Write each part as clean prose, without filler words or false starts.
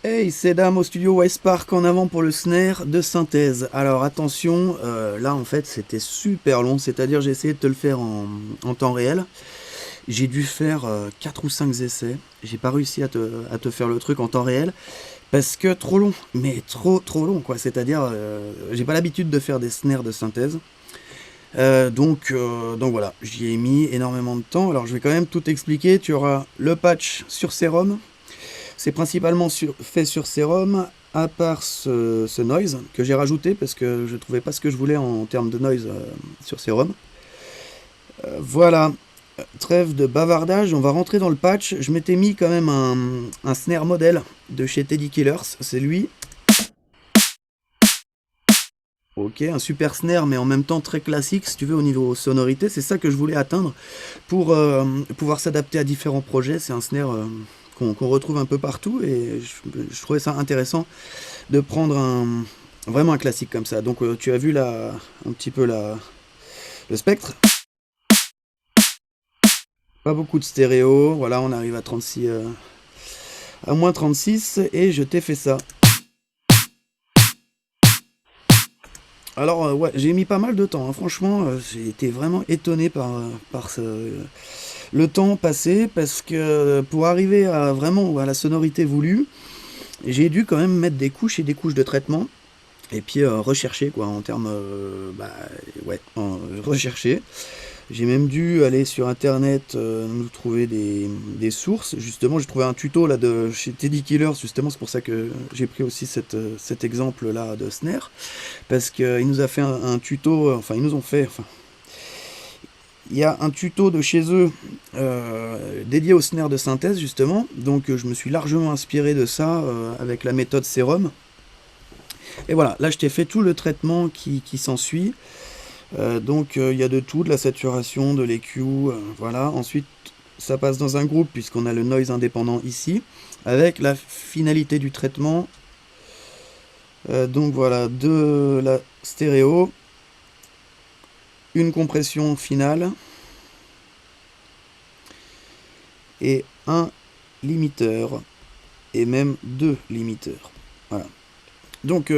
Hey, c'est Dame au studio Wisepark en avant pour le snare de synthèse. Alors attention, là en fait c'était super long, c'est-à-dire j'ai essayé de te le faire en temps réel. J'ai dû faire 4 ou 5 essais. J'ai pas réussi à te faire le truc en temps réel parce que trop long, mais trop long quoi. C'est-à-dire j'ai pas l'habitude de faire des snares de synthèse. Donc voilà, j'y ai mis énormément de temps. Alors je vais quand même tout expliquer. Tu auras le patch sur Serum. C'est principalement fait sur Serum, à part ce noise que j'ai rajouté parce que je trouvais pas ce que je voulais en termes de noise sur Serum. Voilà, trêve de bavardage, on va rentrer dans le patch. Je m'étais mis quand même un snare modèle de chez Teddy Killers, c'est lui. Ok, un super snare, mais en même temps très classique, si tu veux, au niveau sonorité. C'est ça que je voulais atteindre pour pouvoir s'adapter à différents projets. C'est un snare qu'on retrouve un peu partout et je trouvais ça intéressant de prendre vraiment un classique comme ça. Donc tu as vu un petit peu le spectre. Pas beaucoup de stéréo. Voilà, on arrive à 36, à moins 36 et je t'ai fait ça. Alors ouais, j'ai mis pas mal de temps, hein. Franchement, j'ai été vraiment étonné par le temps passé parce que pour arriver à vraiment à la sonorité voulue, j'ai dû quand même mettre des couches et des couches de traitement et puis rechercher quoi en termes ouais, rechercher. J'ai même dû aller sur internet nous trouver des sources. Justement, j'ai trouvé un tuto là de chez Teddy Killers. Justement, c'est pour ça que j'ai pris aussi cet exemple là de snare parce qu'il nous a fait un tuto. Enfin, ils nous ont fait. Enfin, il y a un tuto de chez eux dédié au snare de synthèse justement. Donc, je me suis largement inspiré de ça avec la méthode Serum. Et voilà, là, je t'ai fait tout le traitement qui s'ensuit. Il y a de tout, de la saturation, de l'EQ, voilà. Ensuite, ça passe dans un groupe puisqu'on a le noise indépendant ici, avec la finalité du traitement. Donc voilà, de la stéréo, une compression finale et un limiteur, et même deux limiteurs. Voilà. Donc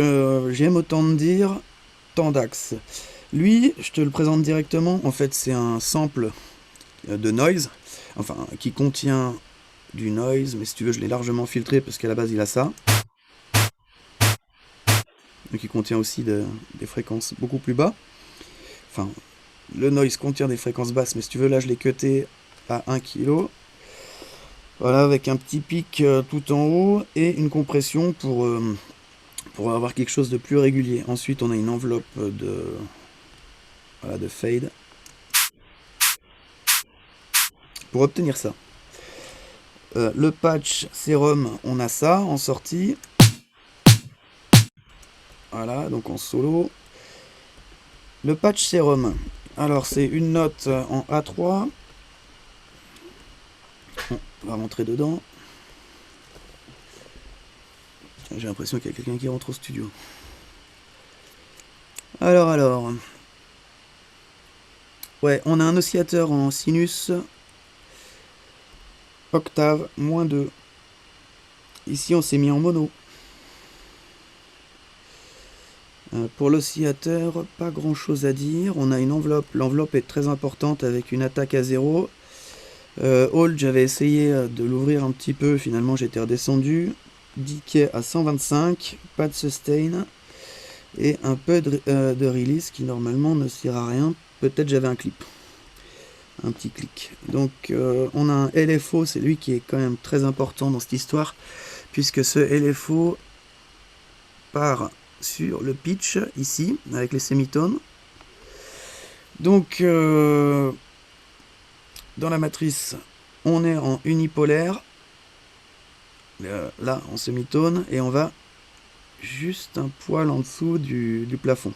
j'aime autant te dire, tant d'axes. Lui, je te le présente directement, en fait c'est un sample de noise, enfin qui contient du noise, mais si tu veux je l'ai largement filtré parce qu'à la base il a ça. Donc il contient aussi des fréquences beaucoup plus bas. Enfin, le noise contient des fréquences basses, mais si tu veux là je l'ai cuté à 1 kg. Voilà, avec un petit pic tout en haut et une compression pour avoir quelque chose de plus régulier. Ensuite on a une enveloppe voilà, de fade pour obtenir ça. Le patch Serum, on a ça en sortie. Voilà, donc en solo. Le patch Serum. Alors, c'est une note en A3. On va rentrer dedans. J'ai l'impression qu'il y a quelqu'un qui rentre au studio. Alors. Ouais, on a un oscillateur en sinus. Octave, -2. Ici, on s'est mis en mono. Pour l'oscillateur, pas grand chose à dire. On a une enveloppe. L'enveloppe est très importante avec une attaque à 0. Hold, j'avais essayé de l'ouvrir un petit peu. Finalement, j'étais redescendu. Decay à 125. Pas de sustain. Et un peu de release qui normalement ne sert à rien. Peut-être j'avais un clip. Un petit clic. Donc on a un LFO, c'est lui qui est quand même très important dans cette histoire, puisque ce LFO part sur le pitch ici, avec les sémitones. Donc dans la matrice, on est en unipolaire, là en sémitone, et on va juste un poil en dessous du plafond.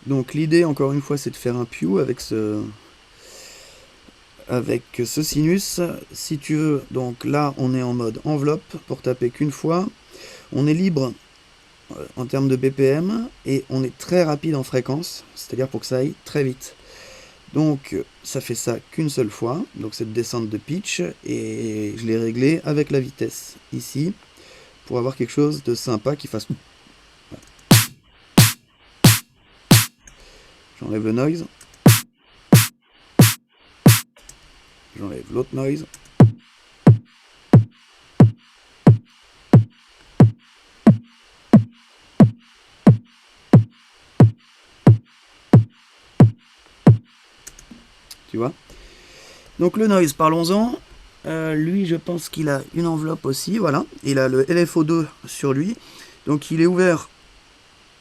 Donc l'idée, encore une fois, c'est de faire un pew avec ce sinus. Si tu veux, donc là, on est en mode enveloppe pour taper qu'une fois. On est libre en termes de BPM et on est très rapide en fréquence, c'est-à-dire pour que ça aille très vite. Donc ça fait ça qu'une seule fois, donc cette descente de pitch, et je l'ai réglé avec la vitesse ici, pour avoir quelque chose de sympa qui fasse... J'enlève le noise. J'enlève l'autre noise. Tu vois? Donc le noise, parlons-en. Lui, je pense qu'il a une enveloppe aussi, voilà. Il a le LFO2 sur lui. Donc il est ouvert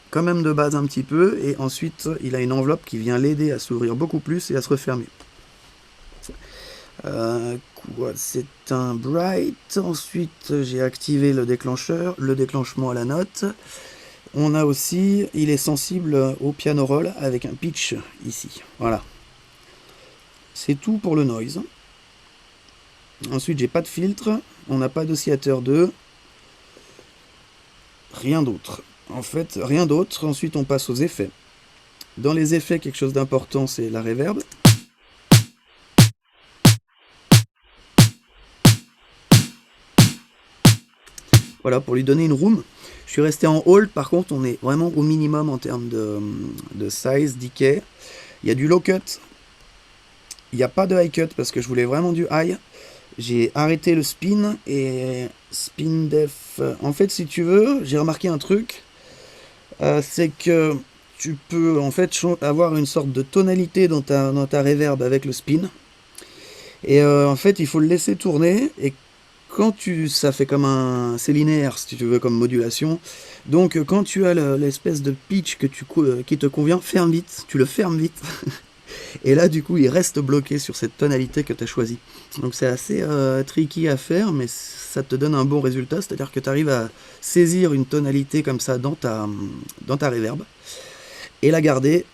quand même de base un petit peu. Et ensuite, il a une enveloppe qui vient l'aider à s'ouvrir beaucoup plus et à se refermer. Quoi, c'est un bright. Ensuite, j'ai activé le déclencheur, le déclenchement à la note. On a aussi, il est sensible au piano roll avec un pitch ici. Voilà. C'est tout pour le noise. Ensuite, j'ai pas de filtre, on n'a pas d'oscillateur 2. Rien d'autre. En fait, rien d'autre. Ensuite, on passe aux effets. Dans les effets, quelque chose d'important, c'est la reverb. Voilà, pour lui donner une room. Je suis resté en hold, par contre, on est vraiment au minimum en termes de size, decay. Il y a du low cut. Il n'y a pas de high cut parce que je voulais vraiment du high. J'ai arrêté le spin et spin def. En fait, si tu veux, j'ai remarqué un truc. C'est que tu peux en fait avoir une sorte de tonalité dans ta reverb avec le spin. Et en fait, il faut le laisser tourner. Et quand ça fait comme un... C'est linéaire, si tu veux, comme modulation. Donc, quand tu as l'espèce de pitch qui te convient, ferme vite. Tu le fermes vite. Et là, du coup, il reste bloqué sur cette tonalité que tu as choisie. Donc, c'est assez tricky à faire, mais ça te donne un bon résultat. C'est-à-dire que tu arrives à saisir une tonalité comme ça dans ta reverb et la garder,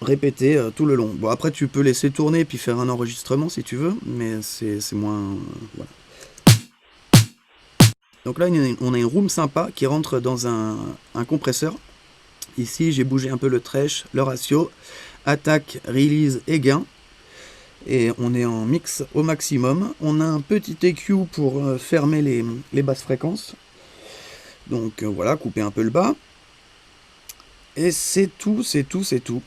répéter tout le long. Bon, après, tu peux laisser tourner puis faire un enregistrement si tu veux, mais c'est moins... voilà. Donc là, on a une room sympa qui rentre dans un compresseur. Ici, j'ai bougé un peu le thresh, le ratio, attaque, release et gain. Et on est en mix au maximum. On a un petit EQ pour fermer les basses fréquences. Donc voilà, couper un peu le bas. Et c'est tout, c'est tout, c'est tout.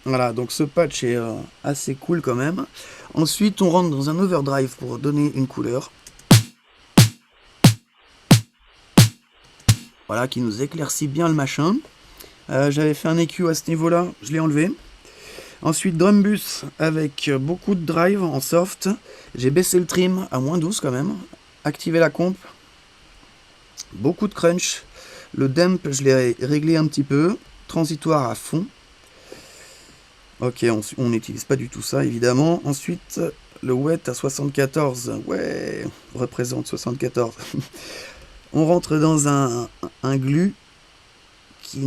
Voilà, donc ce patch est assez cool quand même. Ensuite, on rentre dans un overdrive pour donner une couleur. Voilà, qui nous éclaircit bien le machin. J'avais fait un EQ à ce niveau-là, je l'ai enlevé. Ensuite, drum bus avec beaucoup de drive en soft. J'ai baissé le trim à moins 12 quand même. Activé la comp. Beaucoup de crunch. Le damp, je l'ai réglé un petit peu. Transitoire à fond. Ok, on n'utilise pas du tout ça, évidemment. Ensuite, le wet à 74. Ouais, représente 74. On rentre dans un glue qui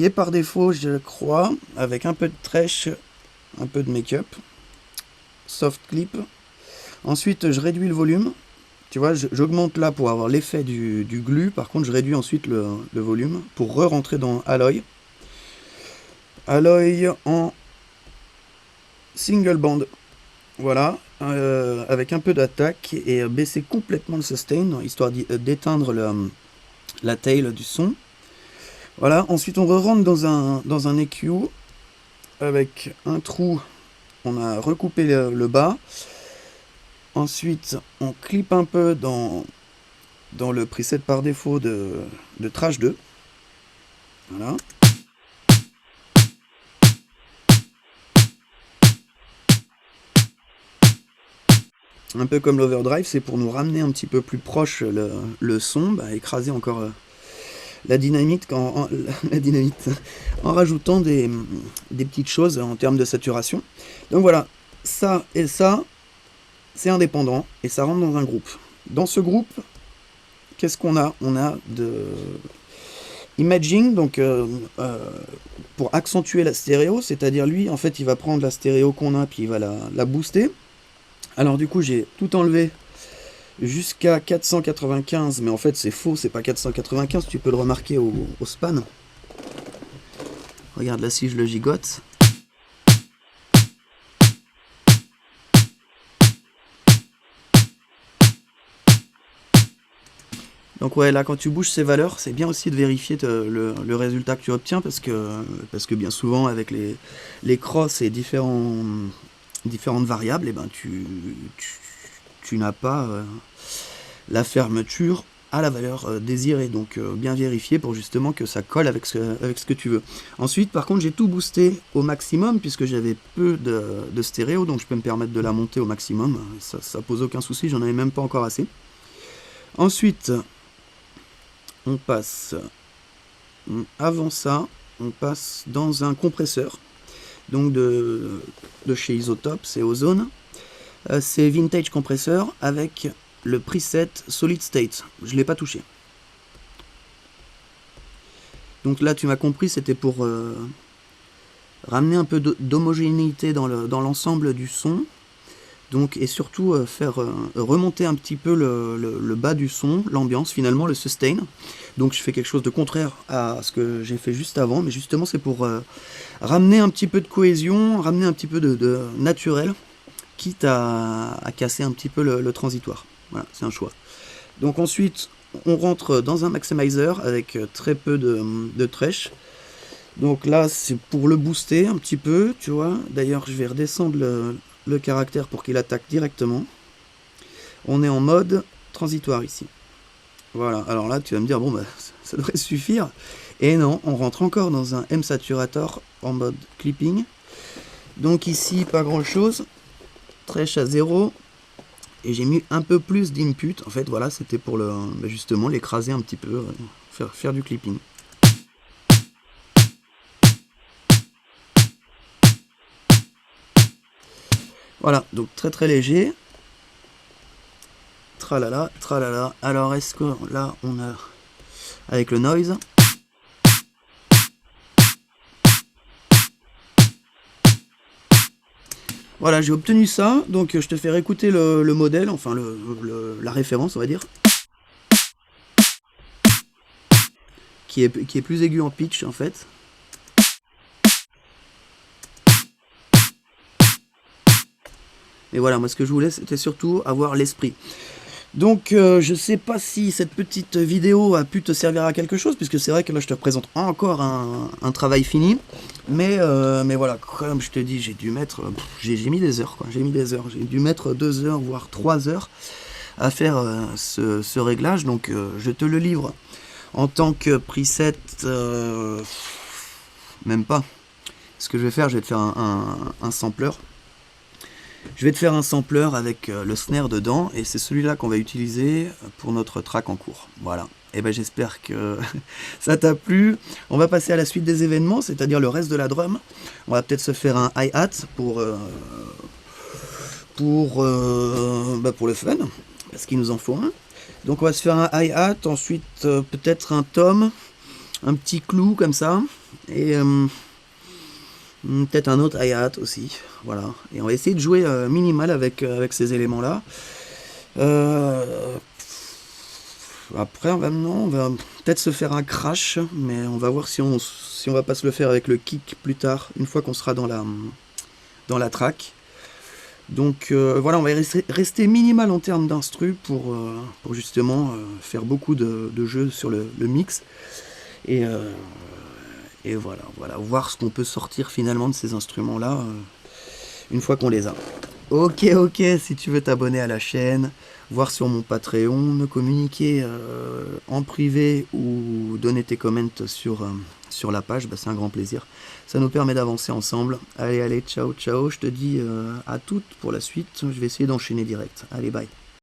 est par défaut, je crois, avec un peu de trèche, un peu de make-up, soft clip. Ensuite, je réduis le volume. Tu vois, j'augmente là pour avoir l'effet du glue. Par contre, je réduis ensuite le volume pour re-rentrer dans Alloy. Alloy en single band. Voilà, avec un peu d'attaque et baisser complètement le sustain, histoire d'éteindre la tail du son. Voilà, ensuite on rentre dans un EQ avec un trou, on a recoupé le bas. Ensuite, on clip un peu dans le preset par défaut de Trash 2. Voilà. Un peu comme l'overdrive, c'est pour nous ramener un petit peu plus proche le son, écraser encore la dynamite en rajoutant des petites choses en termes de saturation. Donc voilà, ça et ça, c'est indépendant et ça rentre dans un groupe. Dans ce groupe, qu'est-ce qu'on a? On a de imaging, donc pour accentuer la stéréo, c'est-à-dire lui, en fait, il va prendre la stéréo qu'on a puis il va la booster. Alors du coup, j'ai tout enlevé jusqu'à 495, mais en fait c'est faux, c'est pas 495, tu peux le remarquer au span. Regarde là si je le gigote. Donc ouais, là quand tu bouges ces valeurs, c'est bien aussi de vérifier le résultat que tu obtiens parce que bien souvent avec les crosses et différentes variables, et ben tu n'as pas la fermeture à la valeur désirée. Donc bien vérifier pour justement que ça colle avec ce que tu veux. Ensuite, par contre, j'ai tout boosté au maximum puisque j'avais peu de stéréo, donc je peux me permettre de la monter au maximum. Ça pose aucun souci, j'en avais même pas encore assez. Ensuite, on passe, avant ça, on passe dans un compresseur, donc de chez Isotope, c'est Ozone. C'est Vintage Compresseur avec le preset Solid State. Je ne l'ai pas touché. Donc là, tu m'as compris, c'était pour ramener un peu d'homogénéité dans l'ensemble du son. Donc, et surtout faire remonter un petit peu le bas du son, l'ambiance finalement, le sustain. Donc je fais quelque chose de contraire à ce que j'ai fait juste avant, mais justement c'est pour ramener un petit peu de cohésion, ramener un petit peu de naturel, quitte à casser un petit peu le transitoire. Voilà, c'est un choix. Donc ensuite, on rentre dans un maximizer avec très peu de trèche. Donc là, c'est pour le booster un petit peu, tu vois. D'ailleurs, je vais redescendre le caractère pour qu'il attaque directement. On est en mode transitoire ici. Voilà, alors là, tu vas me dire, bon, bah, ça devrait suffire. Et non, on rentre encore dans un M-Saturator en mode clipping. Donc ici, pas grand-chose. Trèche à 0. Et j'ai mis un peu plus d'input. En fait, voilà, c'était pour justement l'écraser un petit peu, faire du clipping. Voilà, donc très très léger. Tralala, tralala. Alors, est-ce que là, on a... avec le noise... Voilà, j'ai obtenu ça, donc je te fais réécouter le modèle, enfin la référence, on va dire. Qui est plus aigu en pitch, en fait. Et voilà, moi ce que je voulais, c'était surtout avoir l'esprit. Donc je sais pas si cette petite vidéo a pu te servir à quelque chose, puisque c'est vrai que là je te présente encore un travail fini. Mais voilà, comme je te dis, j'ai dû mettre... j'ai mis des heures, quoi. J'ai mis des heures. J'ai dû mettre 2 heures, voire 3 heures à faire ce réglage. Donc je te le livre en tant que preset... même pas. Ce que je vais faire, je vais te faire un sampler. Je vais te faire un sampler avec le snare dedans, et c'est celui-là qu'on va utiliser pour notre track en cours. Voilà. Et ben j'espère que ça t'a plu. On va passer à la suite des événements, c'est-à-dire le reste de la drum. On va peut-être se faire un hi-hat pour le fun, parce qu'il nous en faut un. Donc on va se faire un hi-hat, ensuite peut-être un tom, un petit clou comme ça, et peut-être un autre hi-hat aussi, voilà. Et on va essayer de jouer minimal avec ces éléments-là. Après, on va peut-être se faire un crash, mais on va voir si on va pas se le faire avec le kick plus tard, une fois qu'on sera dans la track. Donc voilà, on va rester minimal en termes d'instru pour justement faire beaucoup de jeux sur le mix. Et voilà, voir ce qu'on peut sortir finalement de ces instruments-là une fois qu'on les a. Ok, si tu veux t'abonner à la chaîne, voir sur mon Patreon, me communiquer en privé ou donner tes comments sur la page, c'est un grand plaisir. Ça nous permet d'avancer ensemble. Allez, ciao, je te dis à toutes pour la suite. Je vais essayer d'enchaîner direct. Allez, bye.